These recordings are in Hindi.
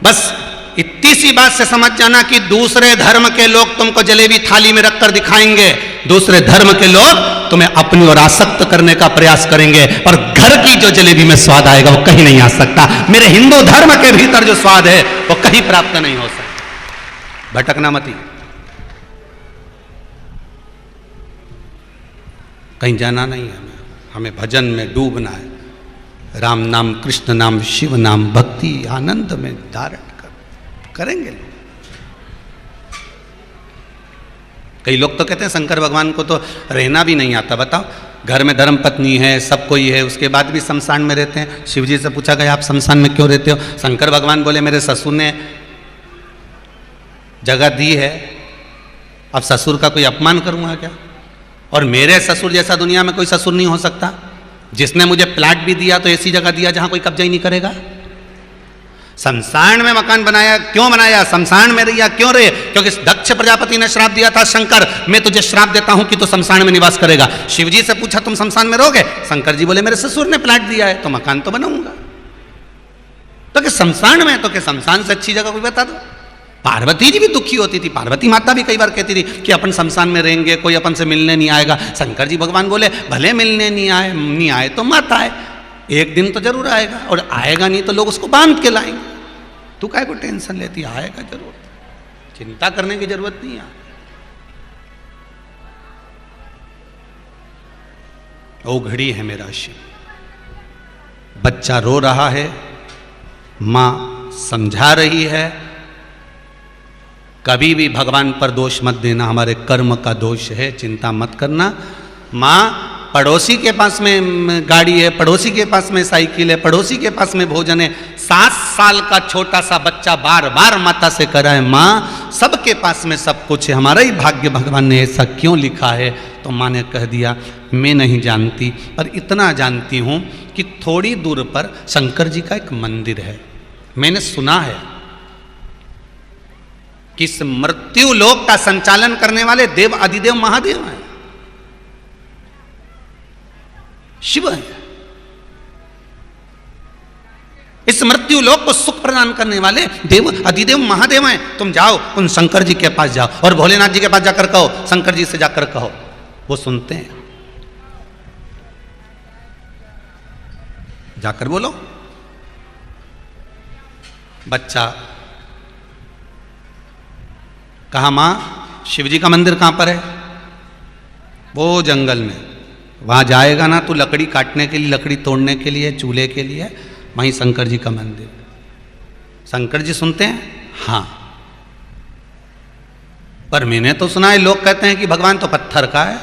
बस इतनी सी बात से समझ जाना कि दूसरे धर्म के लोग तुमको जलेबी थाली में रखकर दिखाएंगे, दूसरे धर्म के लोग तुम्हें अपनी ओर आसक्त करने का प्रयास करेंगे, पर घर की जो जलेबी में स्वाद आएगा वो कहीं नहीं आ सकता। मेरे हिंदू धर्म के भीतर जो स्वाद है वो कहीं प्राप्त नहीं हो सकता। भटकना मती, कहीं जाना नहीं है, हमें भजन में डूबना है। राम नाम, कृष्ण नाम, शिव नाम, भक्ति आनंद में धारण करेंगे लोग। कई लोग तो कहते हैं शंकर भगवान को तो रहना भी नहीं आता। बताओ, घर में धर्म पत्नी है, सब कोई है, उसके बाद भी शमशान में रहते हैं। शिव जी से पूछा गया आप शमशान में क्यों रहते हो? शंकर भगवान बोले मेरे ससुर ने जगह दी है, अब ससुर का कोई अपमान करूंगा क्या? और मेरे ससुर जैसा दुनिया में कोई ससुर नहीं हो सकता। जिसने मुझे प्लाट भी दिया तो ऐसी जगह दिया जहां कोई कब्जा ही नहीं करेगा। शमशान में मकान बनाया, क्यों बनाया? शमशान में रहिया, क्यों रहे? क्योंकि दक्ष प्रजापति ने श्राप दिया था, शंकर मैं तुझे श्राप देता हूं कि तू शमशान में निवास करेगा। शिव जी से पूछा तुम शमशान में रहोगे? शंकर जी बोले मेरे ससुर ने प्लाट दिया है तो मकान तो बनाऊंगा। तो कि शमशान में, तो कि शमशान से अच्छी जगह कोई बता दो। पार्वती जी भी दुखी होती थी, पार्वती माता भी कई बार कहती थी कि अपन शमशान में रहेंगे, कोई अपन से मिलने नहीं आएगा। शंकर जी भगवान बोले भले मिलने नहीं आए तो मत आए, एक दिन तो जरूर आएगा, और आएगा नहीं तो लोग उसको बांध के लाएंगे। तू काहे को टेंशन लेती? आएगा जरूर, चिंता करने की जरूरत नहीं है। ओ घड़ी है मेरा शिव, बच्चा रो रहा है, मां समझा रही है, कभी भी भगवान पर दोष मत देना, हमारे कर्म का दोष है, चिंता मत करना। माँ, पड़ोसी के पास में गाड़ी है, पड़ोसी के पास में साइकिल है, पड़ोसी के पास में भोजन है, 7 साल का छोटा सा बच्चा बार बार माता से कह रहा है माँ सबके पास में सब कुछ है, हमारा ही भाग्य भगवान ने ऐसा क्यों लिखा है? तो माँ ने कह दिया मैं नहीं जानती, पर इतना जानती हूँ कि थोड़ी दूर पर शंकर जी का एक मंदिर है। मैंने सुना है कि इस मृत्यु लोक का संचालन करने वाले देव अधिदेव महादेव हैं, शिव है। इस मृत्यु लोक को सुख प्रदान करने वाले देव अधिदेव महादेव हैं। तुम जाओ उन शंकर जी के पास जाओ और भोलेनाथ जी के पास जाकर कहो, शंकर जी से जाकर कहो, वो सुनते हैं। जाकर बोलो। बच्चा कहा मां शिव जी का मंदिर कहां पर है? वो जंगल में। वहां जाएगा ना तो लकड़ी काटने के लिए, लकड़ी तोड़ने के लिए, चूल्हे के लिए, वहीं शंकर जी का मंदिर। शंकर जी सुनते हैं हाँ, पर मैंने तो सुना है लोग कहते हैं कि भगवान तो पत्थर का है।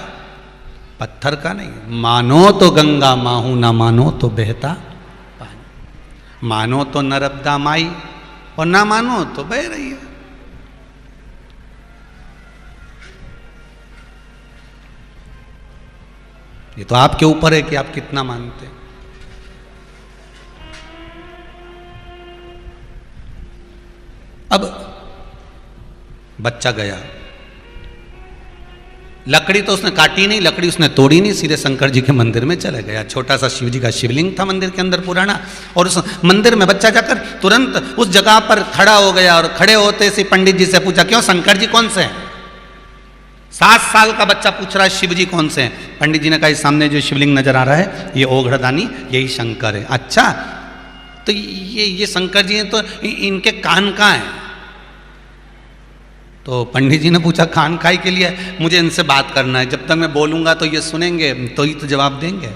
पत्थर का नहीं, मानो तो गंगा माहू, ना मानो तो बहता पानी, मानो तो नर्मदा माई और ना मानो तो बह रही है। ये तो आपके ऊपर है कि आप कितना मानते हैं। अब बच्चा गया, लकड़ी तो उसने काटी नहीं, लकड़ी उसने तोड़ी नहीं, सीधे शंकर जी के मंदिर में चला गया। छोटा सा शिव जी का शिवलिंग था मंदिर के अंदर पुराना, और उस मंदिर में बच्चा जाकर तुरंत उस जगह पर खड़ा हो गया, और खड़े होते से पंडित जी से पूछा क्यों शंकर जी कौन से हैं? 7 साल का बच्चा पूछ रहा है शिव जी कौन से हैं? पंडित जी ने कहा सामने जो शिवलिंग नजर आ रहा है ये ओघड़दानी, यही शंकर है। अच्छा, तो ये शंकर जी हैं, तो इनके कान कहाँ हैं? तो पंडित जी ने पूछा कान खाई के लिए मुझे इनसे बात करना है, जब तक मैं बोलूंगा तो ये सुनेंगे तो ही तो जवाब देंगे।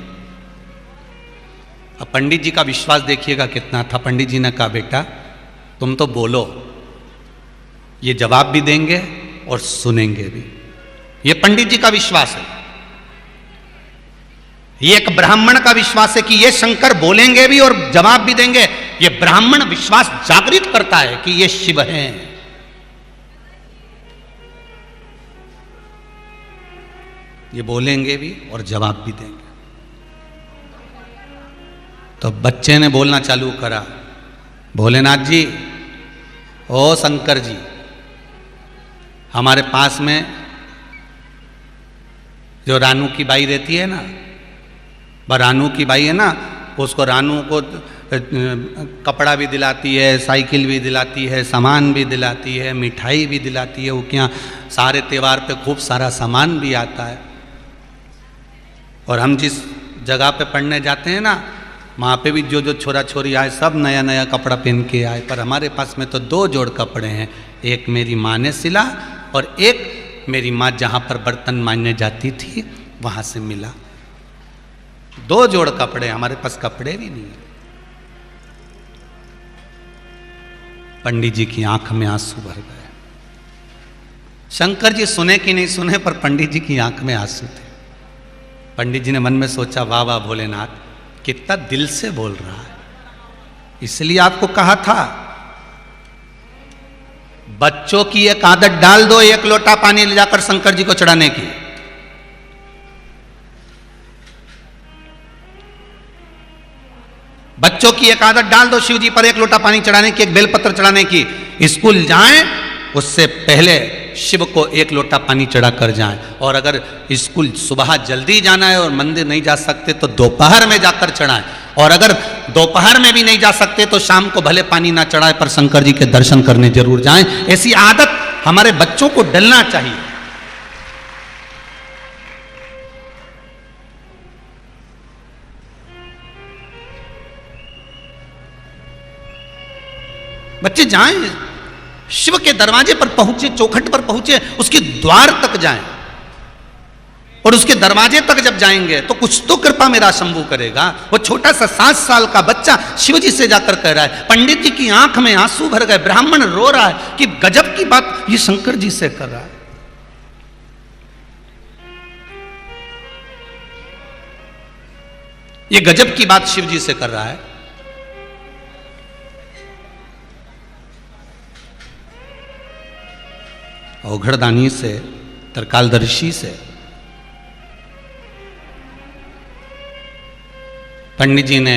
अब पंडित जी का विश्वास देखिएगा कितना था। पंडित जी ने कहा बेटा तुम तो बोलो, ये जवाब भी देंगे और सुनेंगे भी। ये पंडित जी का विश्वास है, ये एक ब्राह्मण का विश्वास है कि ये शंकर बोलेंगे भी और जवाब भी देंगे। ये ब्राह्मण विश्वास जागृत करता है कि ये शिव हैं। ये बोलेंगे भी और जवाब भी देंगे। तो बच्चे ने बोलना चालू करा, भोलेनाथ जी, ओ शंकर जी, हमारे पास में जो रानू की बाई रहती है ना, रानू की बाई है ना, उसको रानू को कपड़ा भी दिलाती है, साइकिल भी दिलाती है, सामान भी दिलाती है, मिठाई भी दिलाती है। वो क्या सारे त्यौहार पे खूब सारा सामान भी आता है। और हम जिस जगह पे पढ़ने जाते हैं ना, वहाँ पे भी जो जो छोरा छोरी आए सब नया नया कपड़ा पहन के आए, पर हमारे पास में तो 2 जोड़ कपड़े हैं। एक मेरी माँ ने सिला और एक मेरी माँ जहाँ पर बर्तन मांजने जाती थी वहाँ से मिला। 2 जोड़ कपड़े, हमारे पास कपड़े भी नहीं है। पंडित जी की आंख में आंसू भर गए। शंकर जी सुने कि नहीं सुने, पर पंडित जी की आंख में आंसू थे। पंडित जी ने मन में सोचा, वाह वाह भोलेनाथ, कितना दिल से बोल रहा है। इसलिए आपको कहा था बच्चों की एक आदत डाल दो, 1 लोटा पानी ले जाकर शंकर जी को चढ़ाने की। बच्चों की एक आदत डाल दो, शिव जी पर 1 लोटा पानी चढ़ाने की, एक बेलपत्र चढ़ाने की। स्कूल जाएं उससे पहले शिव को 1 लोटा पानी चढ़ा कर जाएं। और अगर स्कूल सुबह जल्दी जाना है और मंदिर नहीं जा सकते तो दोपहर में जाकर चढ़ाएं। और अगर दोपहर में भी नहीं जा सकते तो शाम को भले पानी ना चढ़ाए पर शंकर जी के दर्शन करने जरूर जाएं। ऐसी आदत हमारे बच्चों को डलना चाहिए। बच्चे जाएं, शिव के दरवाजे पर पहुंचे, चौखट पर पहुंचे, उसके द्वार तक जाएं। और उसके दरवाजे तक जब जाएंगे तो कुछ तो कृपा मेरा शंभू करेगा। वो छोटा सा 7 साल का बच्चा शिव जी से जाकर कह रहा है, पंडित जी की आंख में आंसू भर गए। ब्राह्मण रो रहा है कि गजब की बात ये शंकर जी से कर रहा है। ये गजब की बात शिव जी से कर रहा है। औघड़दानी से, तरकालदर्शी से पंडित जी ने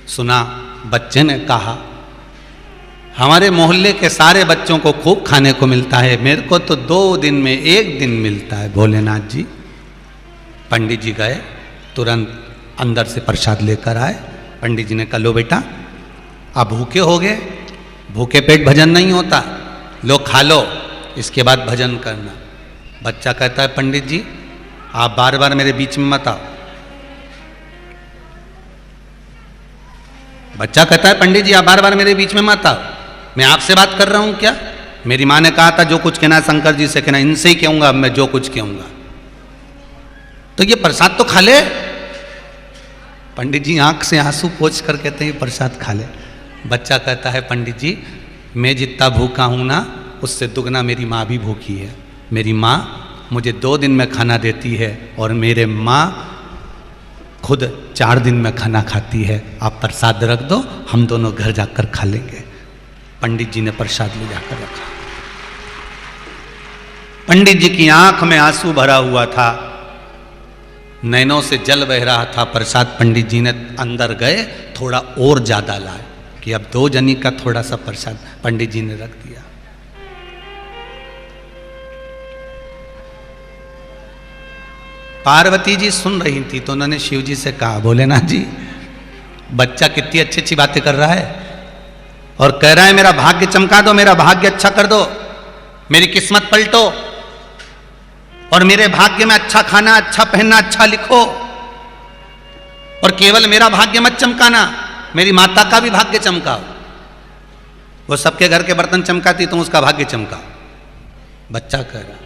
सुना, बच्चे ने कहा, हमारे मोहल्ले के सारे बच्चों को खूब खाने को मिलता है, मेरे को तो 2 दिन में 1 दिन मिलता है भोलेनाथ जी। पंडित जी गए, तुरंत अंदर से प्रसाद लेकर आए। पंडित जी ने कहा, लो बेटा, आप भूखे हो गए, भूखे पेट भजन नहीं होता, लो खा लो, इसके बाद भजन करना। बच्चा कहता है, पंडित जी आप बार बार मेरे बीच में मत आओ। बच्चा कहता है, पंडित जी आप बार बार मेरे बीच में मत आओ, मैं आपसे बात कर रहा हूं क्या? मेरी माँ ने कहा था जो कुछ कहना शंकर जी से कहना, इनसे ही कहूंगा मैं जो कुछ कहूंगा। तो ये प्रसाद तो खा ले। पंडित जी आंख से आंसू पोंछ कर कहते हैं, प्रसाद खा ले। बच्चा कहता है, पंडित जी मैं जितना भूखा हूं ना, उससे दुगना मेरी माँ भी भूखी है। मेरी माँ मुझे 2 दिन में खाना देती है और मेरे माँ खुद 4 दिन में खाना खाती है। आप प्रसाद रख दो, हम दोनों घर जाकर खा लेंगे। पंडित जी ने प्रसाद ले जाकर रखा। पंडित जी की आंख में आंसू भरा हुआ था, नैनों से जल बह रहा था। प्रसाद पंडित जी ने अंदर गए, थोड़ा और ज्यादा लाए कि अब 2 जनी का थोड़ा सा प्रसाद पंडित जी ने रख दिया। पार्वती जी सुन रही थी तो उन्होंने शिव जी से कहा, भोलेनाथ जी बच्चा कितनी अच्छी अच्छी बातें कर रहा है और कह रहा है मेरा भाग्य चमका दो, मेरा भाग्य अच्छा कर दो, मेरी किस्मत पलटो और मेरे भाग्य में अच्छा खाना, अच्छा पहनना, अच्छा लिखो। और केवल मेरा भाग्य मत चमकाना, मेरी माता का भी भाग्य चमकाओ। वो सबके घर के बर्तन चमकाती, तुम उसका भाग्य चमकाओ। बच्चा कह रहा।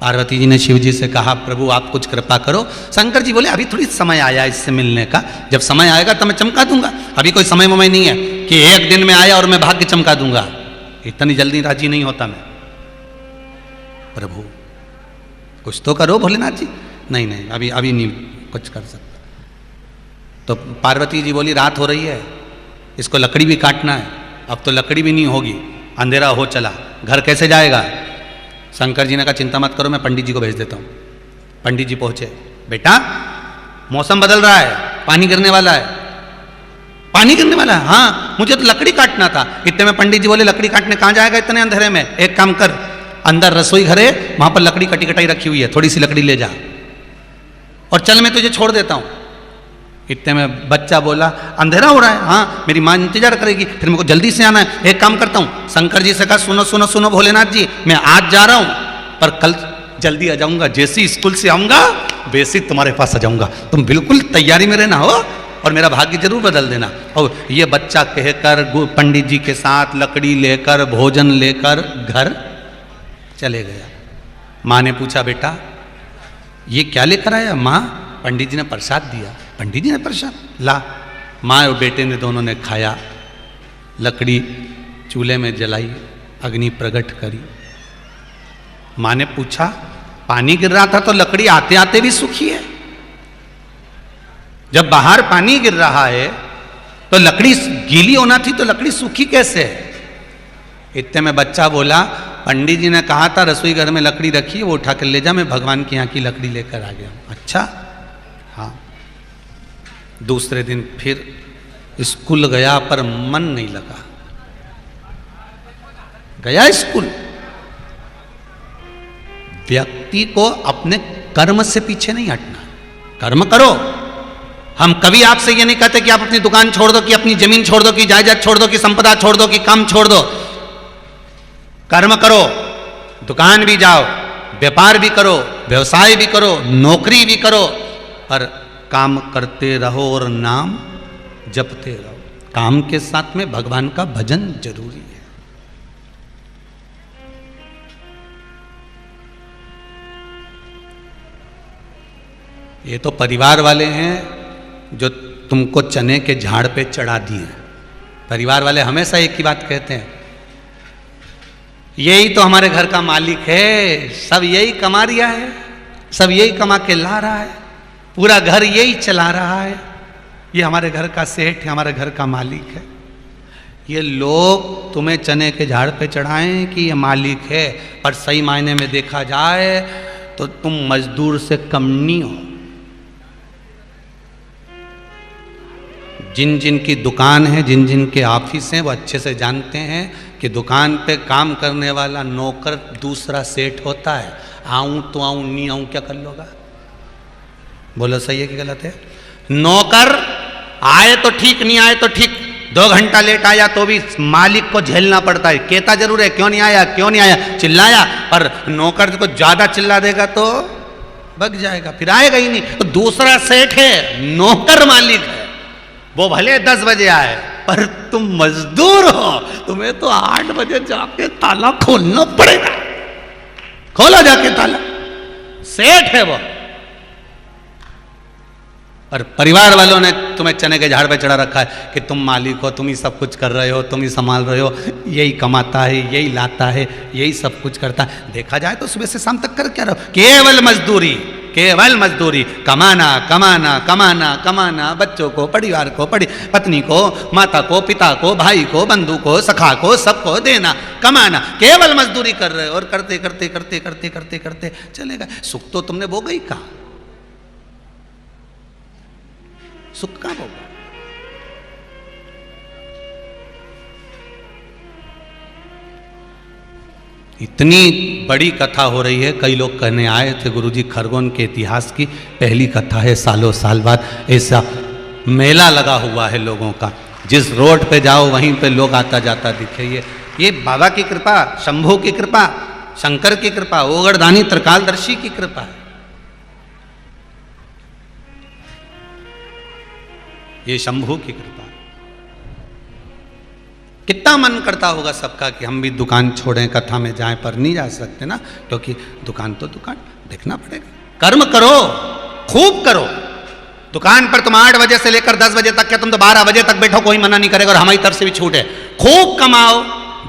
पार्वती जी ने शिव जी से कहा, प्रभु आप कुछ कृपा करो। शंकर जी बोले, अभी थोड़ी समय आया इससे मिलने का, जब समय आएगा तो मैं चमका दूंगा, अभी कोई समय वमय नहीं है कि 1 दिन में आया और मैं भाग्य चमका दूंगा। इतनी जल्दी राजी नहीं होता मैं। प्रभु कुछ तो करो भोलेनाथ जी। नहीं नहीं, अभी नहीं कुछ कर सकता। तो पार्वती जी बोली, रात हो रही है, इसको लकड़ी भी काटना है, अब तो लकड़ी भी नहीं होगी, अंधेरा हो चला, घर कैसे जाएगा? शंकर जी ने कहा, चिंता मत करो, मैं पंडित जी को भेज देता हूँ। पंडित जी पहुंचे। बेटा मौसम बदल रहा है, पानी गिरने वाला है। पानी गिरने वाला है? हाँ, मुझे तो लकड़ी काटना था। इतने में पंडित जी बोले, लकड़ी काटने कहाँ जाएगा इतने अंधेरे में? एक काम कर, अंदर रसोई घर है, वहां पर लकड़ी कटी कटाई रखी हुई है, थोड़ी सी लकड़ी ले जा और चल, मैं तुझे छोड़ देता हूं। इतने में बच्चा बोला अंधेरा हो रहा है, हाँ मेरी माँ इंतजार करेगी, फिर मेरे को जल्दी से आना है। एक काम करता हूँ, शंकर जी से कहा सुनो सुनो सुनो भोलेनाथ जी, मैं आज जा रहा हूँ पर कल जल्दी आ जाऊंगा, जैसे स्कूल से आऊंगा वैसे तुम्हारे पास आ जाऊंगा, तुम बिल्कुल तैयारी में रहना हो और मेरा भाग्य जरूर बदल देना। और ये बच्चा कहकर पंडित जी के साथ लकड़ी लेकर भोजन लेकर घर चले गया। माँ ने पूछा बेटा ये क्या लेकर आया? माँ पंडित जी ने प्रसाद दिया। पंडित जी ने प्रसाद ला। माँ और बेटे ने दोनों ने खाया, लकड़ी चूल्हे में जलाई, अग्नि प्रकट करी। माँ ने पूछा पानी गिर रहा था तो लकड़ी आते आते भी सूखी है, जब बाहर पानी गिर रहा है तो लकड़ी गीली होना थी तो लकड़ी सूखी कैसे है? इतने में बच्चा बोला पंडित जी ने कहा था रसोई घर में लकड़ी रखी है, वो उठा कर ले जा, मैं भगवान के यहाँ की लकड़ी लेकर आ गया। अच्छा हाँ। दूसरे दिन फिर स्कूल गया पर मन नहीं लगा, गया स्कूल। व्यक्ति को अपने कर्म से पीछे नहीं हटना, कर्म करो। हम कभी आपसे ये नहीं कहते कि आप अपनी दुकान छोड़ दो, कि अपनी जमीन छोड़ दो, कि जायदाद छोड़ दो, कि संपदा छोड़ दो, कि काम छोड़ दो। कर्म करो, दुकान भी जाओ, व्यापार भी करो, व्यवसाय भी करो, नौकरी भी करो, पर काम करते रहो और नाम जपते रहो। काम के साथ में भगवान का भजन जरूरी है। ये तो परिवार वाले हैं जो तुमको चने के झाड़ पे चढ़ा दिए। परिवार वाले हमेशा एक ही बात कहते हैं, यही तो हमारे घर का मालिक है, सब यही कमा रिया है, सब यही कमा के ला रहा है, पूरा घर यही चला रहा है, ये हमारे घर का सेठ है, हमारे घर का मालिक है। ये लोग तुम्हें चने के झाड़ पे चढ़ाएं कि ये मालिक है, पर सही मायने में देखा जाए तो तुम मजदूर से कम नहीं हो। जिन जिन की दुकान है, जिन जिन के ऑफिस हैं, वो अच्छे से जानते हैं कि दुकान पे काम करने वाला नौकर दूसरा सेठ होता है। आऊं तो आऊं, नहीं आऊं क्या कर लोगा? बोलो सही है कि गलत है? नौकर आए तो ठीक, नहीं आए तो ठीक, 2 घंटा लेट आया तो भी मालिक को झेलना पड़ता है। कहता जरूर है क्यों नहीं आया, क्यों नहीं आया, चिल्लाया, पर नौकर को ज्यादा चिल्ला देगा तो बग जाएगा, फिर आएगा ही नहीं। तो दूसरा सेठ है, नौकर मालिक है, वो भले 10 बजे आए, पर तुम मजदूर हो, तुम्हें तो 8 बजे जाके ताला खोलना पड़ेगा। खोला जाके ताला, सेठ है वो। पर परिवार वालों ने तुम्हें चने के झाड़ पे चढ़ा रखा है कि तुम मालिक हो, तुम ही सब कुछ कर रहे हो, तुम ही संभाल रहे हो, यही कमाता है, यही लाता है, यही सब कुछ करता है। देखा जाए तो सुबह से शाम तक कर क्या रहो? केवल मजदूरी, केवल मजदूरी, कमाना कमाना कमाना कमाना, बच्चों को, परिवार को, पत्नी को, माता को, पिता को, भाई को, बंधु को, सखा को, सबको देना, कमाना, केवल मजदूरी कर रहे हो। और करते करते करते करते करते करते चलेगा। सुख तो तुमने वो गई कहा, सुख कहां होगा? इतनी बड़ी कथा हो रही है, कई लोग कहने आए थे गुरुजी खरगोन के इतिहास की पहली कथा है, सालों साल बाद ऐसा मेला लगा हुआ है लोगों का, जिस रोड पे जाओ वहीं पे लोग आता जाता दिखे। ये बाबा की कृपा, शंभू की कृपा, शंकर की कृपा, ओगरदानी त्रिकालदर्शी की कृपा है। ये शंभू की कृपा। कितना मन करता होगा सबका कि हम भी दुकान छोड़ें, कथा में जाएं, पर नहीं जा सकते ना, क्योंकि दुकान तो दुकान देखना पड़ेगा। कर्म करो, खूब करो। दुकान पर तुम 8 बजे से लेकर 10 बजे तक, क्या तुम तो 12 बजे तक बैठो, कोई मना नहीं करेगा, और हमारी तरफ से भी छूट है। खूब कमाओ,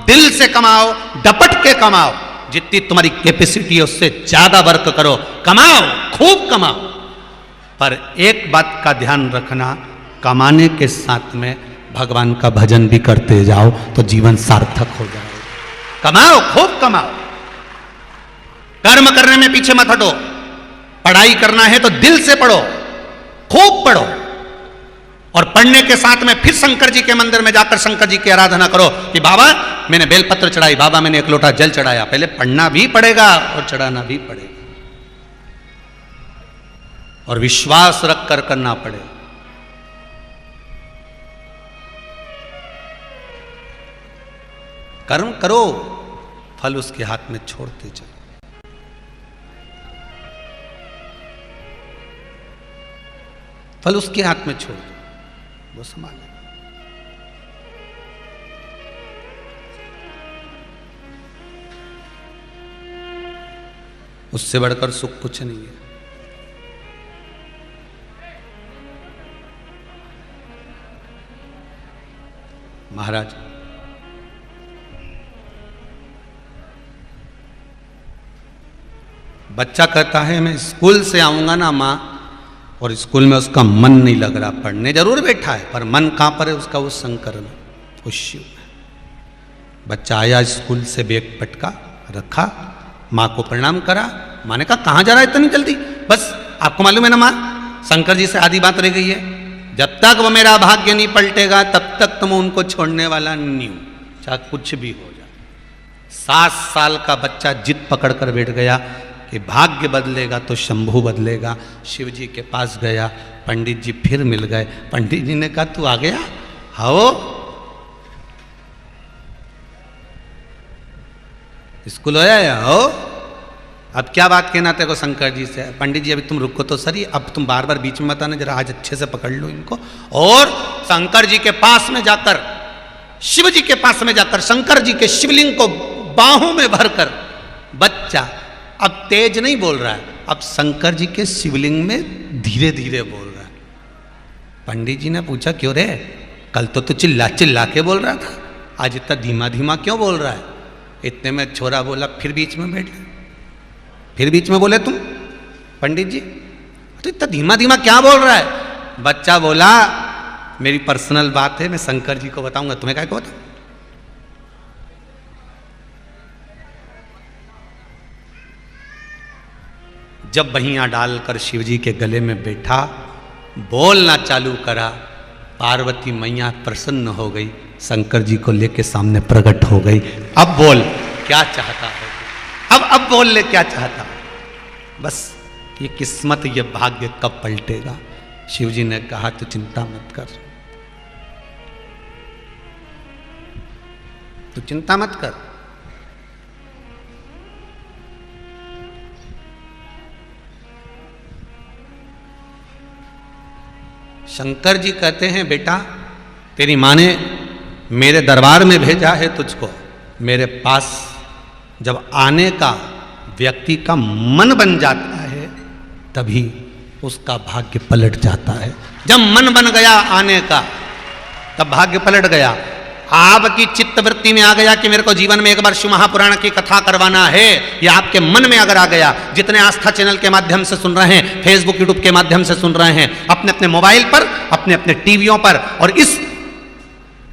दिल से कमाओ, डपट के कमाओ, जितनी तुम्हारी कैपेसिटी है उससे ज्यादा वर्क करो, कमाओ, खूब कमाओ। पर एक बात का ध्यान रखना, कमाने के साथ में भगवान का भजन भी करते जाओ तो जीवन सार्थक हो जाएगा। कमाओ, खूब कमाओ, कर्म करने में पीछे मत हटो। पढ़ाई करना है तो दिल से पढ़ो, खूब पढ़ो, और पढ़ने के साथ में फिर शंकर जी के मंदिर में जाकर शंकर जी की आराधना करो कि बाबा मैंने बेलपत्र चढ़ाई, बाबा मैंने 1 लोटा जल चढ़ाया। पहले पढ़ना भी पड़ेगा और चढ़ाना भी पड़ेगा, और विश्वास रख कर करना पड़ेगा। कर्म करो, फल उसके हाथ में छोड़ते चलो। फल उसके हाथ में छोड़ दो, वो संभाले। उससे बढ़कर सुख कुछ नहीं है। महाराज बच्चा कहता है मैं स्कूल से आऊंगा ना माँ, और स्कूल में उसका मन नहीं लग रहा, पढ़ने जरूर बैठा है पर मन कहां पर है उसका, उस शंकर में, उस शिव में। बच्चा आया स्कूल से, बैग पटका रखा, माँ को प्रणाम करा। माँ ने कहा कहाँ जा रहा है इतनी जल्दी? बस आपको मालूम है ना माँ, शंकर जी से आधी बात रह गई है, जब तक वो मेरा भाग्य नहीं पलटेगा तब तक तो मैं उनको छोड़ने वाला नहीं हूं, चाहे कुछ भी हो जाए। 7 साल का बच्चा जिद पकड़ कर बैठ गया कि भाग्य बदलेगा तो शंभू बदलेगा। शिव जी के पास गया, पंडित जी फिर मिल गए। पंडित जी ने कहा तू आ गया? आओ, स्कूल होया? आओ, अब क्या बात कहना तेरे को शंकर जी से? पंडित जी अभी तुम रुको तो सही, अब तुम बार बार बीच में मत आना, जरा आज अच्छे से पकड़ लो इनको। और शंकर जी के पास में जाकर, शिव जी के पास में जाकर शंकर जी के शिवलिंग को बाहों में भरकर बच्चा अब तेज नहीं बोल रहा है, अब शंकर जी के शिवलिंग में धीरे धीरे बोल रहा है। पंडित जी ने पूछा क्यों रे, कल तो तू चिल्ला चिल्ला के बोल रहा था, आज इतना धीमा धीमा क्यों बोल रहा है? इतने में छोरा बोला, फिर बीच में बैठ गए, फिर बीच में बोले तुम पंडित जी तो इतना धीमा धीमा क्या बोल रहा है? बच्चा बोला मेरी पर्सनल बात है, मैं शंकर जी को बताऊंगा, तुम्हें क्या को बताऊं? जब बहियां डालकर शिव जी के गले में बैठा, बोलना चालू करा, पार्वती मैया प्रसन्न हो गई, शंकर जी को लेके सामने प्रकट हो गई। अब बोल क्या चाहता है, अब बोल ले क्या चाहता। बस ये किस्मत, ये भाग्य कब पलटेगा? शिव जी ने कहा तो चिंता मत कर, तू चिंता मत कर। शंकर जी कहते हैं बेटा तेरी माँ ने मेरे दरबार में भेजा है तुझको, मेरे पास जब आने का व्यक्ति का मन बन जाता है तभी उसका भाग्य पलट जाता है। जब मन बन गया आने का तब भाग्य पलट गया। आपकी चित्तवृत्ति में आ गया कि मेरे को जीवन में एक बार शिव महापुराण की कथा करवाना है, या आपके मन में अगर आ गया, जितने आस्था चैनल के माध्यम से सुन रहे हैं, फेसबुक यूट्यूब के माध्यम से सुन रहे हैं, अपने अपने मोबाइल पर, अपने अपने टीवियों पर और इस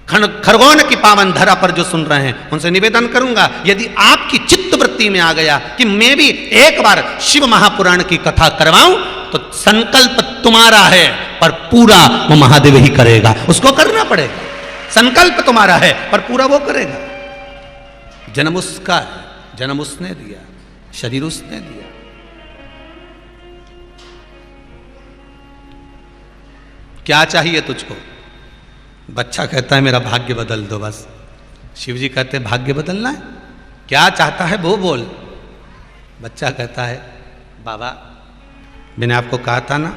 खरगोन की पावन धरा पर जो सुन रहे हैं, उनसे निवेदन करूंगा यदि आपकी चित्तवृत्ति में आ गया कि मैं भी एक बार शिव महापुराण की कथा करवाऊं, तो संकल्प तुम्हारा है पर पूरा वो महादेव ही करेगा, उसको करना पड़ेगा। संकल्प तुम्हारा है पर पूरा वो करेगा। जन्म उसका है, जन्म उसने दिया, शरीर उसने दिया। क्या चाहिए तुझको? बच्चा कहता है मेरा भाग्य बदल दो बस। शिव जी कहते हैं भाग्य बदलना है? क्या चाहता है वो बोल। बच्चा कहता है बाबा मैंने आपको कहा था ना,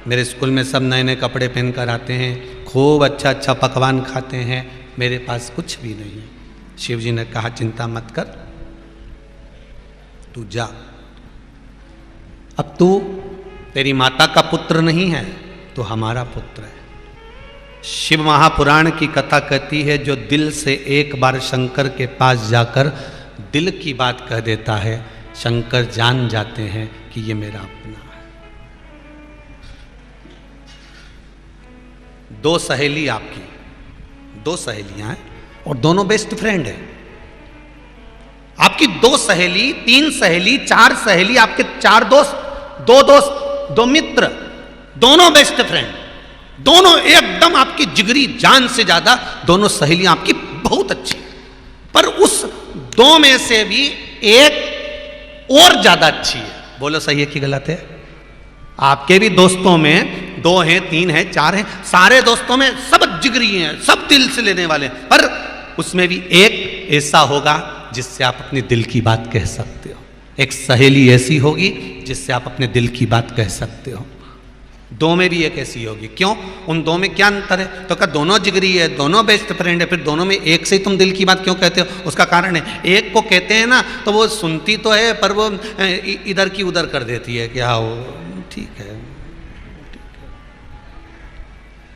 मेरे स्कूल में सब नए नए कपड़े पहन कर आते हैं, खूब अच्छा अच्छा पकवान खाते हैं, मेरे पास कुछ भी नहीं है। शिव जी ने कहा चिंता मत कर, तू जा। अब तू तेरी माता का पुत्र नहीं है, तो हमारा पुत्र है। शिव महापुराण की कथा कहती है जो दिल से एक बार शंकर के पास जाकर दिल की बात कह देता है, शंकर जान जाते हैं कि ये मेरा अपना है। दो सहेली आपकी, दो सहेलियां हैं और दोनों बेस्ट फ्रेंड हैं। आपकी दो सहेली, 3 सहेली, 4 सहेली, आपके 4 दोस्त, 2 दोस्त, 2 मित्र, दोनों बेस्ट फ्रेंड, दोनों एकदम आपकी जिगरी जान से ज्यादा दोनों सहेलियां आपकी बहुत अच्छी, पर उस 2 में से भी एक और ज्यादा अच्छी है। बोलो सही है कि गलत है? आपके भी दोस्तों में 2 हैं, 3 हैं, 4 हैं, सारे दोस्तों में सब जिगरी हैं, सब दिल से लेने वाले हैं, पर उसमें भी एक ऐसा होगा जिससे आप अपने दिल की बात कह सकते हो, एक सहेली ऐसी होगी जिससे आप अपने दिल की बात कह सकते हो। दो में भी एक ऐसी होगी। क्यों? उन दो में क्या अंतर है? तो क्या दोनों जिगरी है, दोनों बेस्ट फ्रेंड है, फिर दोनों में एक से ही तुम दिल की बात क्यों कहते हो? उसका कारण है, एक को कहते हैं ना तो वो सुनती तो है पर वो इधर की उधर कर देती है कि हाँ वो ठीक है।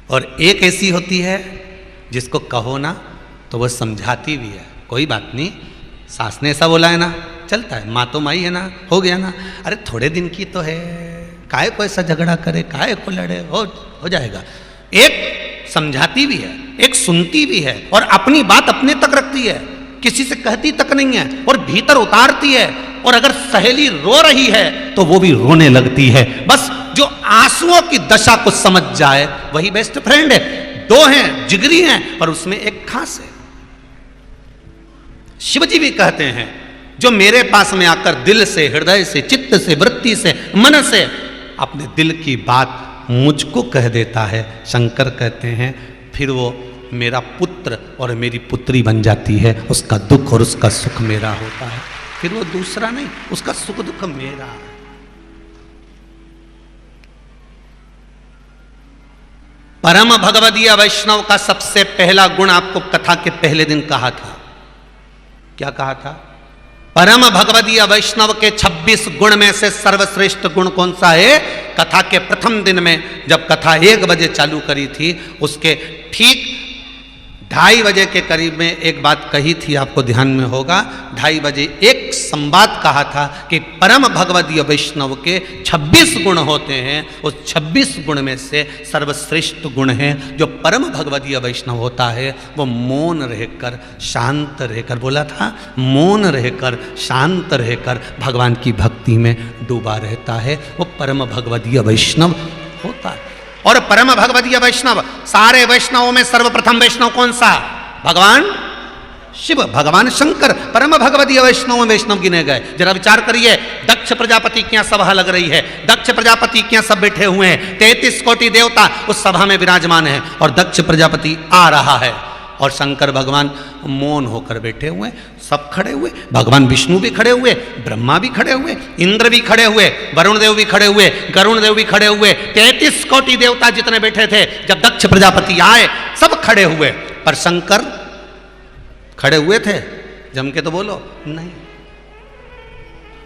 और एक ऐसी होती है जिसको कहो ना तो वो समझाती भी है, कोई बात नहीं, सास ने ऐसा बोला है ना, चलता है, माँ तो माई है ना, हो गया ना, अरे थोड़े दिन की तो है, काहे को ऐसा झगड़ा करे, काहे को लड़े, हो जाएगा। एक समझाती भी है, एक सुनती भी है और अपनी बात अपने तक रखती है, किसी से कहती तक नहीं है और भीतर उतारती है। और अगर सहेली रो रही है तो वो भी रोने लगती है। बस जो आंसुओं की दशा को समझ जाए वही बेस्ट फ्रेंड है। दो हैं, जिगरी हैं, पर उसमें एक खास है। शिवजी भी कहते हैं जो मेरे पास में आकर दिल से, हृदय से, चित्त से, वृत्ति से, मन से अपने दिल की बात मुझको कह देता है, शंकर कहते हैं फिर वो मेरा पुत्र और मेरी पुत्री बन जाती है। उसका दुख और उसका सुख मेरा होता है, फिर वो दूसरा नहीं, उसका सुख दुख मेरा। परम भगवदीय वैष्णव का सबसे पहला गुण आपको कथा के पहले दिन कहा था। क्या कहा था? परम भगवदीय वैष्णव के 26 गुण में से सर्वश्रेष्ठ गुण कौन सा है? कथा के प्रथम दिन में जब कथा 1 बजे चालू करी थी, उसके ठीक 2:30 बजे के करीब में एक बात कही थी, आपको ध्यान में होगा। 2:30 बजे एक संवाद कहा था कि परम भगवदीय वैष्णव के 26 गुण होते हैं, उस 26 गुण में से सर्वश्रेष्ठ गुण है जो परम भगवदीय वैष्णव होता है वो मौन रहकर, शांत रहकर, बोला था मौन रहकर, शांत रहकर भगवान की भक्ति में डूबा रहता है, वो परम भगवदीय वैष्णव होता है। और परम भगवदीय वैष्णव, सारे वैष्णवों में सर्वप्रथम वैष्णव कौन सा? भगवान शिव, भगवान शंकर परम भगवदीय वैष्णव में वैष्णव गिने गए। जरा विचार करिए, दक्ष प्रजापति की यहाँ सभा लग रही है, दक्ष प्रजापति के यहाँ सब बैठे हुए हैं, 33 कोटि देवता उस सभा में विराजमान है और दक्ष प्रजापति आ रहा है और शंकर भगवान मौन होकर बैठे हुए, सब खड़े हुए, भगवान विष्णु भी खड़े हुए, ब्रह्मा भी खड़े हुए, इंद्र भी खड़े हुए, वरुण देव भी खड़े हुए, गरुण देव भी खड़े हुए, 33 कोटि देवता जितने बैठे थे जब दक्ष प्रजापति आए सब खड़े हुए। पर शंकर खड़े हुए थे? जम के तो बोलो, नहीं।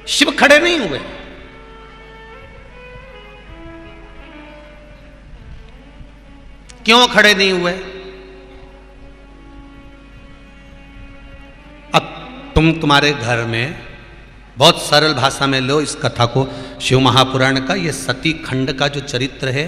शिव खड़े नहीं हुए। क्यों खड़े नहीं हुए? तुम्हारे घर में बहुत सरल भाषा में लो इस कथा को, शिव महापुराण का ये सती खंड का जो चरित्र है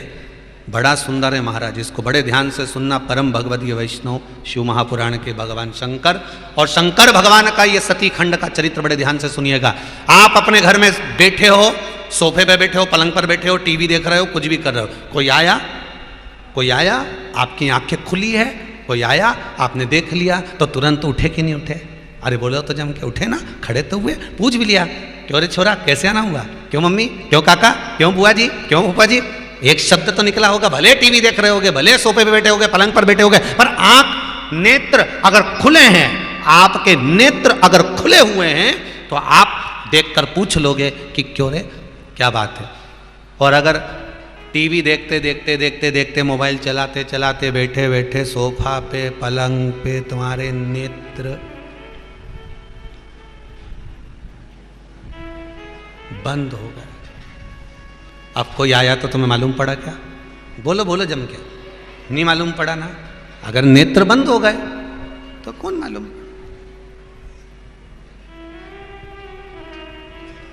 बड़ा सुंदर है महाराज, इसको बड़े ध्यान से सुनना। परम भगवदीय वैष्णव शिव महापुराण के भगवान शंकर और शंकर भगवान का ये सती खंड का चरित्र बड़े ध्यान से सुनिएगा। आप अपने घर में बैठे हो, सोफे पे बैठे हो, पलंग पर बैठे हो, टीवी देख रहे हो, कुछ भी कर रहे हो, कोई आया, आपकी आंखें खुली है, कोई आया, आपने देख लिया तो तुरंत उठे कि नहीं उठे? अरे बोलो तो जम के उठे ना, खड़े तो हुए, पूछ भी लिया, क्यों रे छोरा कैसे आना हुआ, क्यों मम्मी, क्यों काका, क्यों बुआ जी, क्यों फूफा जी, एक शब्द तो निकला होगा। भले टीवी देख रहे होगे, भले सोफे पे बैठे होगे, पलंग पर बैठे होगे, पर आंख नेत्र अगर खुले हैं, आपके नेत्र अगर खुले हुए हैं तो आप देखकर पूछ लोगे कि क्यों रे, क्या बात है। और अगर टीवी देखते देखते देखते देखते, मोबाइल चलाते चलाते, बैठे बैठे सोफा पे, पलंग पे तुम्हारे नेत्र बंद हो गए, अब कोई आया तो तुम्हें मालूम पड़ा क्या? बोलो बोलो जम के, नहीं मालूम पड़ा ना। अगर नेत्र बंद हो गए तो कौन मालूम।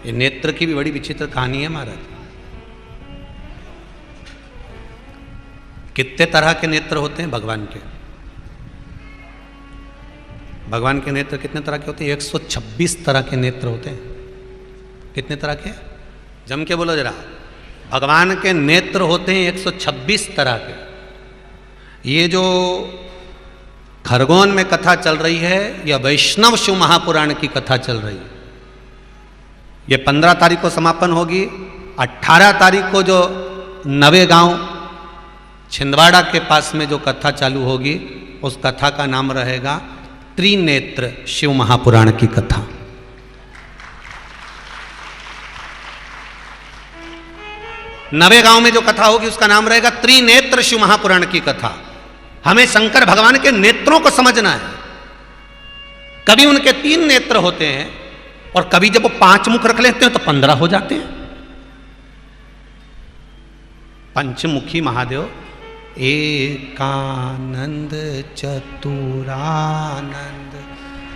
ये नेत्र की भी बड़ी विचित्र कहानी है महाराज। कितने तरह के नेत्र होते हैं भगवान के? भगवान के नेत्र कितने तरह के होते हैं? 126 तरह के नेत्र होते हैं। कितने तरह के? जम के बोलो जरा। भगवान के नेत्र होते हैं 126 तरह के। ये जो खरगोन में कथा चल रही है, यह वैष्णव शिव महापुराण की कथा चल रही है। ये 15 तारीख को समापन होगी। 18 तारीख को जो नवेगांव छिंदवाड़ा के पास में जो कथा चालू होगी, उस कथा का नाम रहेगा त्रिनेत्र शिव महापुराण की कथा। नवेगांव में जो कथा होगी उसका नाम रहेगा त्रिनेत्र शिव महापुराण की कथा। हमें शंकर भगवान के नेत्रों को समझना है। कभी उनके 3 नेत्र होते हैं और कभी जब वो 5 मुख रख लेते हैं तो 15 हो जाते हैं। पंचमुखी महादेव एकानंद चतुरानंद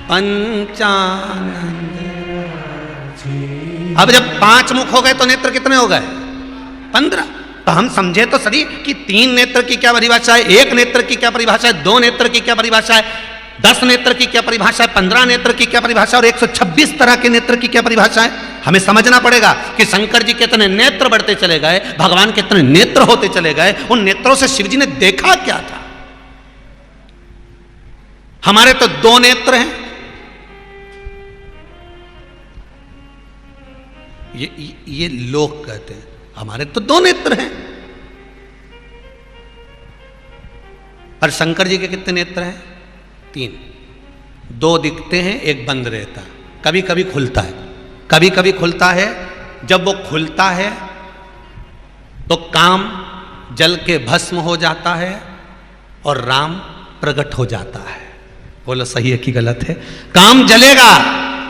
पंचानंद। अब जब 5 मुख हो गए तो नेत्र कितने हो गए? 15। तो हम समझे तो सही कि 3 नेत्र की क्या परिभाषा है, 1 नेत्र की क्या परिभाषा है, 2 नेत्र की क्या परिभाषा है, 10 नेत्र की क्या परिभाषा है, 15 नेत्र की क्या परिभाषा और 126 तरह के नेत्र की क्या परिभाषा है। हमें समझना पड़ेगा कि शंकर जी कितने नेत्र बढ़ते चले गए, भगवान कितने नेत्र होते चले गए, उन नेत्रों से शिव जी ने देखा क्या था। हमारे तो 2 नेत्र हैं। ये लोग कहते हैं, हमारे तो 2 नेत्र हैं। पर शंकर जी के कितने नेत्र हैं? 3। 2 दिखते हैं, 1 बंद रहता है। कभी कभी खुलता है, कभी कभी खुलता है। जब वो खुलता है तो काम जल के भस्म हो जाता है और राम प्रकट हो जाता है। बोलो सही है कि गलत है? काम जलेगा,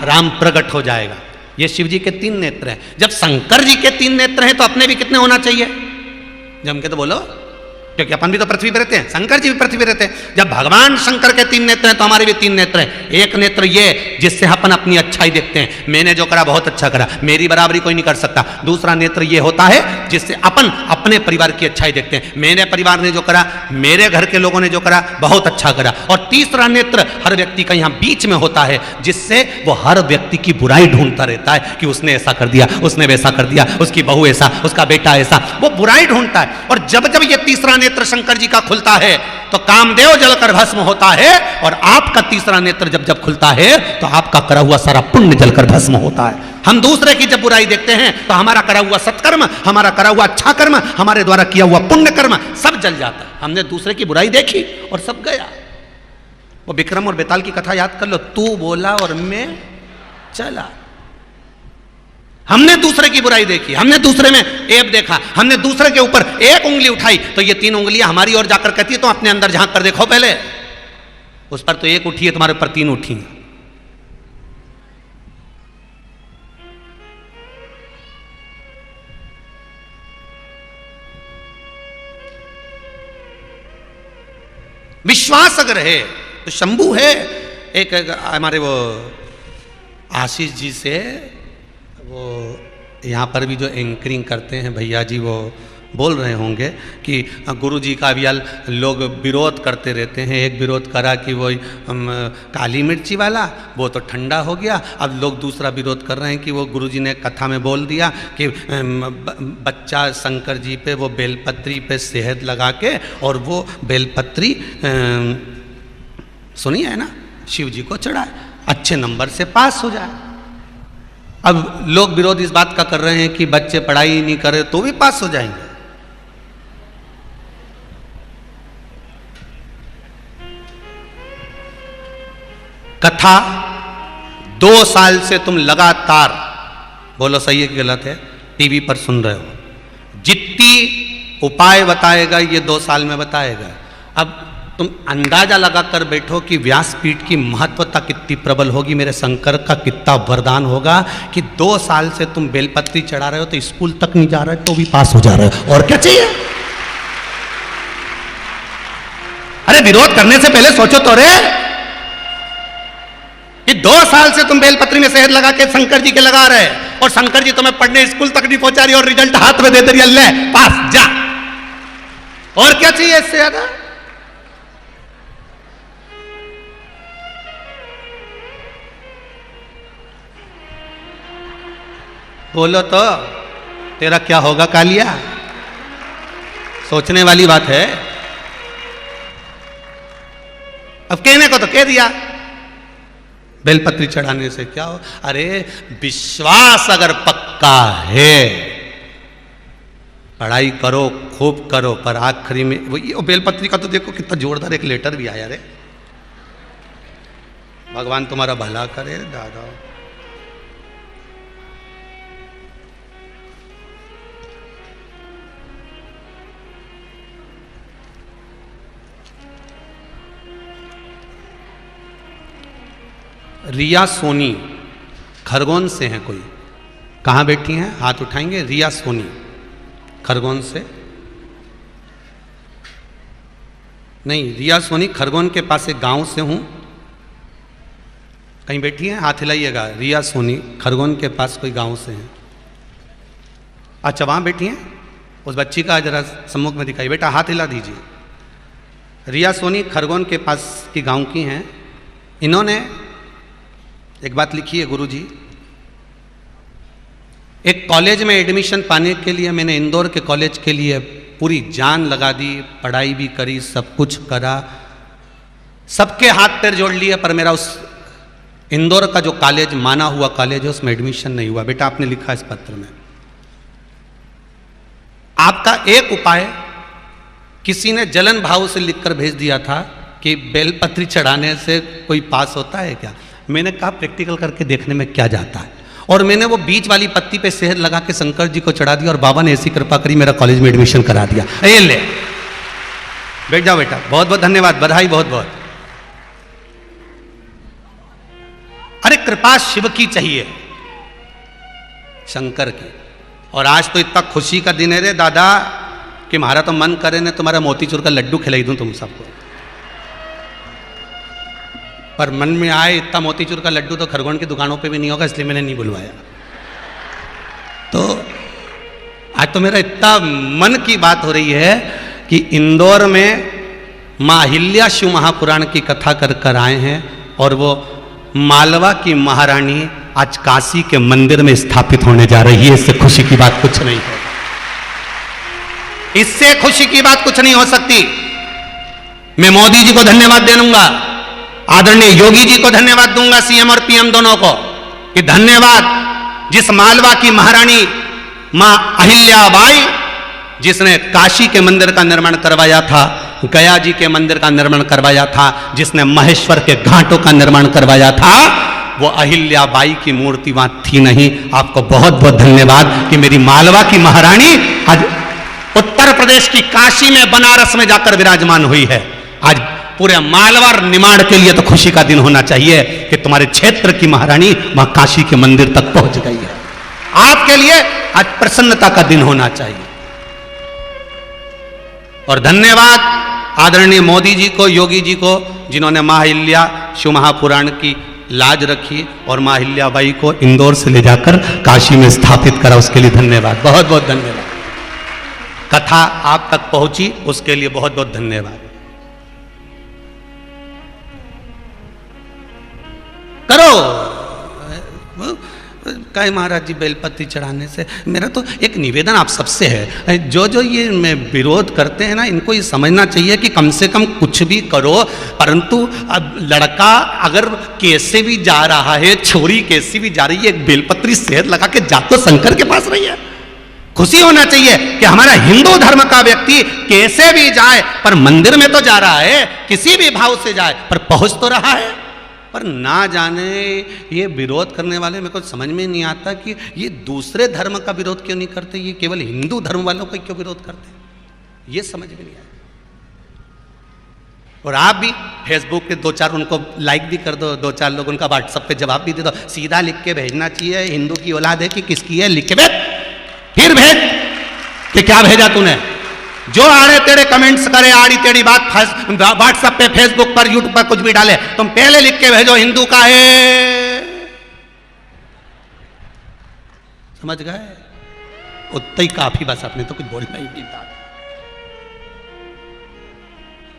राम प्रकट हो जाएगा। ये शिव जी के 3 नेत्र हैं। जब शंकर जी के 3 नेत्र हैं तो अपने भी कितने होना चाहिए? जम के तो बोलो, क्योंकि अपन भी तो पृथ्वी पर रहते हैं, शंकर जी भी पृथ्वी पर रहते हैं। जब भगवान शंकर के 3 नेत्र हैं तो हमारे भी 3 नेत्र हैं। एक नेत्र ये जिससे अपन अपनी अच्छाई देखते हैं, मैंने जो करा बहुत अच्छा करा, मेरी बराबरी कोई नहीं कर सकता। दूसरा नेत्र ये होता है जिससे अपन अपने परिवार की अच्छाई देखते हैं, मेरे परिवार ने जो करा, मेरे घर के लोगों ने जो करा बहुत अच्छा करा। और तीसरा नेत्र हर व्यक्ति का यहाँ बीच में होता है, जिससे वो हर व्यक्ति की बुराई ढूंढता रहता है कि उसने ऐसा कर दिया, उसने वैसा कर दिया, उसकी बहू ऐसा, उसका बेटा ऐसा, वो बुराई ढूंढता है। और जब जब ये तीसरा नेत्र शंकर जी का खुलता है तो कामदेव जलकर भस्म होता है, और आपका तीसरा नेत्र जब जब खुलता है तो आपका करा हुआ सारा पुण्य जलकर भस्म होता है। हम दूसरे की जब बुराई देखते हैं तो हमारा करा हुआ सत्कर्म, हमारा करा हुआ अच्छा कर्म, हमारे द्वारा किया हुआ पुण्य कर्म सब जल जाता है। हमने दूसरे की बुराई देखी और सब गया। वो विक्रम और बेताल की कथा याद कर लो, तू बोला और मैं चला। हमने दूसरे की बुराई देखी, हमने दूसरे में ऐब देखा, हमने दूसरे के ऊपर 1 उंगली उठाई तो ये 3 उंगलियां हमारी ओर जाकर कहती है तो अपने अंदर झांक कर देखो पहले। उस पर तो 1 उठी है, तुम्हारे ऊपर 3 उठी है। विश्वास अगर है तो शंभू है। एक हमारे वो आशीष जी से, वो यहाँ पर भी जो एंकरिंग करते हैं भैया जी, वो बोल रहे होंगे कि गुरु जी का भी लोग विरोध करते रहते हैं। एक विरोध करा कि वो काली मिर्ची वाला, वो तो ठंडा हो गया। अब लोग दूसरा विरोध कर रहे हैं कि वो गुरु जी ने कथा में बोल दिया कि बच्चा शंकर जी पे वो बेलपत्री पे शहद लगा के और वो बेलपत्री सुनी है ना, शिव जी को चढ़ाए, अच्छे नंबर से पास हो जाए। अब लोग विरोध इस बात का कर रहे हैं कि बच्चे पढ़ाई नहीं करे तो भी पास हो जाएंगे। कथा 2 साल से तुम लगातार, बोलो सही है कि गलत है, टीवी पर सुन रहे हो। जितनी उपाय बताएगा ये 2 साल में बताएगा। अब तुम अंदाजा लगाकर बैठो कि व्यासपीठ की महत्वता कितनी प्रबल होगी, मेरे शंकर का कितना वरदान होगा कि 2 साल से तुम बेलपत्री चढ़ा रहे हो तो स्कूल तक नहीं जा रहे तो भी पास हो जा रहे हो। और क्या चाहिए? अरे विरोध करने से पहले सोचो तो रे कि 2 साल से तुम बेलपत्री में शहद लगा के शंकर जी के लगा रहे और शंकर जी तुम्हें पढ़ने स्कूल तक नहीं पहुंचा रही और रिजल्ट हाथ में दे दे रही, ले पास जा। और क्या चाहिए इससे ज्यादा? बोलो तो तेरा क्या होगा कालिया? सोचने वाली बात है। अब कहने को तो कह दिया, बेलपत्री चढ़ाने से क्या हो? अरे विश्वास अगर पक्का है, पढ़ाई करो, खूब करो, पर आखिरी में वो बेलपत्री का तो देखो कितना जोरदार एक लेटर भी आया रे। भगवान तुम्हारा भला करे दादा। रिया सोनी खरगोन से हैं कोई, कहाँ बैठी हैं? हाथ उठाएंगे। रिया सोनी खरगोन से नहीं, रिया सोनी खरगोन के पास एक गांव से हूँ। कहीं बैठी हैं? हाथ हिलाइएगा। रिया सोनी खरगोन के पास कोई गांव से हैं। अच्छा वहाँ बैठी हैं। उस बच्ची का जरा सम्मुख में दिखाई, बेटा हाथ हिला दीजिए। रिया सोनी खरगोन के पास की गांव की हैं। इन्होंने एक बात लिखी है, गुरुजी एक कॉलेज में एडमिशन पाने के लिए मैंने इंदौर के कॉलेज के लिए पूरी जान लगा दी, पढ़ाई भी करी, सब कुछ करा, सबके हाथ पैर जोड़ लिए, पर मेरा उस इंदौर का जो कॉलेज माना हुआ कॉलेज है उसमें एडमिशन नहीं हुआ। बेटा आपने लिखा इस पत्र में, आपका एक उपाय किसी ने जलन भाव से लिखकर भेज दिया था कि बेलपत्री चढ़ाने से कोई पास होता है क्या? मैंने कहा प्रैक्टिकल करके देखने में क्या जाता है, और मैंने वो बीच वाली पत्ती पे शहद लगा के शंकर जी को चढ़ा दिया और बाबा ने ऐसी कृपा करी मेरा कॉलेज में एडमिशन करा दिया। ये ले बैठ जाओ बेटा, बहुत बहुत धन्यवाद, बधाई बहुत बहुत। अरे कृपा शिव की चाहिए, शंकर की। और आज तो इतना खुशी का दिन है रे दादा कि हमारा तो मन करे ने तुम्हारा मोतीचूर का लड्डू खिलाई दूं तुम सबको, पर मन में आए इतना मोतीचूर का लड्डू तो खरगोन की दुकानों पे भी नहीं होगा, इसलिए मैंने नहीं बुलवाया। तो आज तो मेरा इतना मन की बात हो रही है कि इंदौर में मां अहिल्या शिव महापुराण की कथा कर कर आए हैं, और वो मालवा की महारानी आज काशी के मंदिर में स्थापित होने जा रही है। इससे खुशी की बात कुछ नहीं है, इससे खुशी की बात कुछ नहीं हो सकती। मैं मोदी जी को धन्यवाद दे दूंगा, आदरणीय योगी जी को धन्यवाद दूंगा, सीएम और पीएम दोनों को, कि धन्यवाद जिस मालवा की महारानी मां अहिल्याबाई जिसने काशी के मंदिर का निर्माण करवाया था, गया जी के मंदिर का निर्माण करवाया था, जिसने महेश्वर के घाटों का निर्माण करवाया था, वो अहिल्याबाई की मूर्ति वहां थी नहीं। आपको बहुत बहुत धन्यवाद कि मेरी मालवा की महारानी आज उत्तर प्रदेश की काशी में बनारस में जाकर विराजमान हुई है। आज पूरे मालवा निमाड़ के लिए तो खुशी का दिन होना चाहिए कि तुम्हारे क्षेत्र की महारानी वहां काशी के मंदिर तक पहुंच गई है। आपके लिए आज प्रसन्नता का दिन होना चाहिए। और धन्यवाद आदरणीय मोदी जी को, योगी जी को, जिन्होंने मां अहिल्या शिव महापुराण की लाज रखी और मां अहिल्याबाई को इंदौर से ले जाकर काशी में स्थापित करा, उसके लिए धन्यवाद, बहुत बहुत धन्यवाद। कथा आप तक पहुंची उसके लिए बहुत बहुत धन्यवाद। करो कहे महाराज जी बेलपत्ती चढ़ाने से। मेरा तो एक निवेदन आप सबसे है, जो जो ये विरोध करते हैं ना, इनको ये समझना चाहिए कि कम से कम कुछ भी करो, परंतु अब लड़का अगर कैसे भी जा रहा है, छोरी कैसी भी जा रही है, एक बेलपत्री शहद लगा के जा तो शंकर के पास रही है। खुशी होना चाहिए कि हमारा हिंदू धर्म का व्यक्ति कैसे भी जाए पर मंदिर में तो जा रहा है, किसी भी भाव से जाए पर पहुंच तो रहा है। पर ना जाने ये विरोध करने वाले, मेरे को समझ में नहीं आता कि ये दूसरे धर्म का विरोध क्यों नहीं करते, ये केवल हिंदू धर्म वालों का क्यों विरोध करते, ये समझ में नहीं आया। और आप भी फेसबुक पे 2-4 उनको लाइक भी कर दो, 2-4 लोग उनका व्हाट्सएप पे जवाब भी दे दो। सीधा लिख के भेजना चाहिए, हिंदू की औलाद है कि किसकी है, लिख के भेज, फिर भेज कि क्या भेजा तूने। जो आड़े तेरे कमेंट्स करे, आड़ी तेरी बात व्हाट्सएप पे, फेसबुक पर, यूट्यूब पर कुछ भी डाले, तुम पहले लिख के भेजो हिंदू का है। समझ गए? उतना ही काफी, बस अपने तो कुछ बोलना ही नहीं था।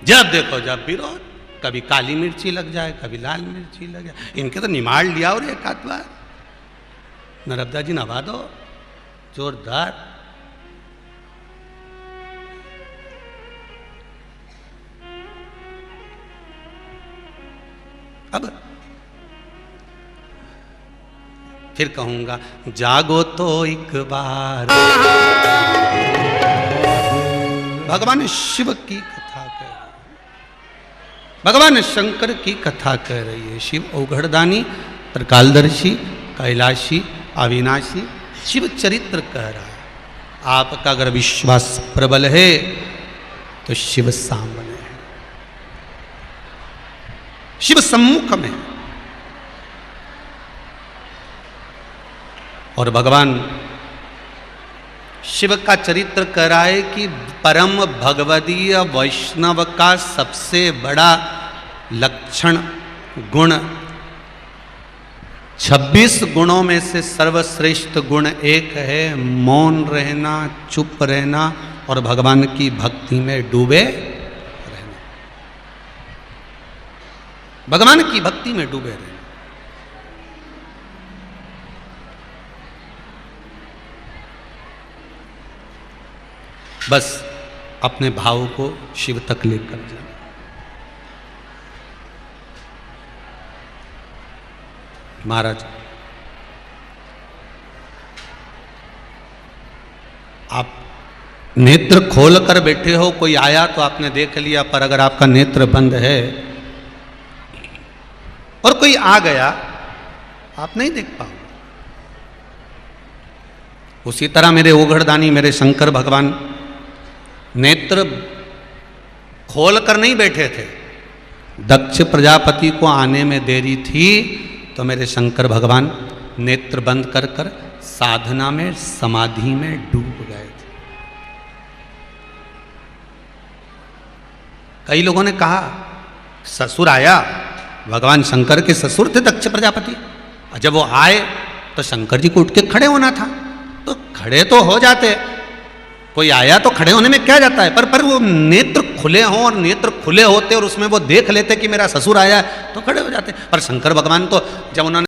जब देखो जब विरोध, कभी काली मिर्ची लग जाए, कभी लाल मिर्ची लग जाए। इनके तो निमाड़ लिया और एक आध बार नर्मदा जी नवा दो जोरदार। अब फिर कहूंगा, जागो तो एक बार, भगवान शिव की कथा कह, भगवान शंकर की कथा कह रही है। शिव औघड़दानी, त्रिकालदर्शी, कैलाशी, अविनाशी शिव चरित्र कह रहा है। आपका अगर विश्वास प्रबल है तो शिव सामने है, शिव सम्मुख में। और भगवान शिव का चरित्र कह रहा है कि परम भगवदीय वैष्णव का सबसे बड़ा लक्षण गुण, 26 गुणों में से सर्वश्रेष्ठ गुण एक है मौन रहना, चुप रहना और भगवान की भक्ति में डूबे रहना। भगवान की भक्ति में डूबे रहना। बस अपने भाव को शिव तक लेकर जाना। महाराज, आप नेत्र खोल कर बैठे हो, कोई आया तो आपने देख लिया, पर अगर आपका नेत्र बंद है और कोई आ गया, आप नहीं देख पाओगे। उसी तरह मेरे ओघड़दानी, मेरे शंकर भगवान नेत्र खोल कर नहीं बैठे थे। दक्ष प्रजापति को आने में देरी थी तो मेरे शंकर भगवान नेत्र बंद कर कर साधना में, समाधि में डूब गए थे। कई लोगों ने कहा ससुर आया, भगवान शंकर के ससुर थे दक्ष प्रजापति, जब वो आए तो शंकर जी को उठ के खड़े होना था, तो खड़े तो हो जाते, कोई आया तो खड़े होने में क्या जाता है, पर वो नेत्र खुले हों और नेत्र खुले होते और उसमें वो देख लेते कि मेरा ससुर आया है तो खड़े हो जाते। पर शंकर भगवान तो जब उन्होंने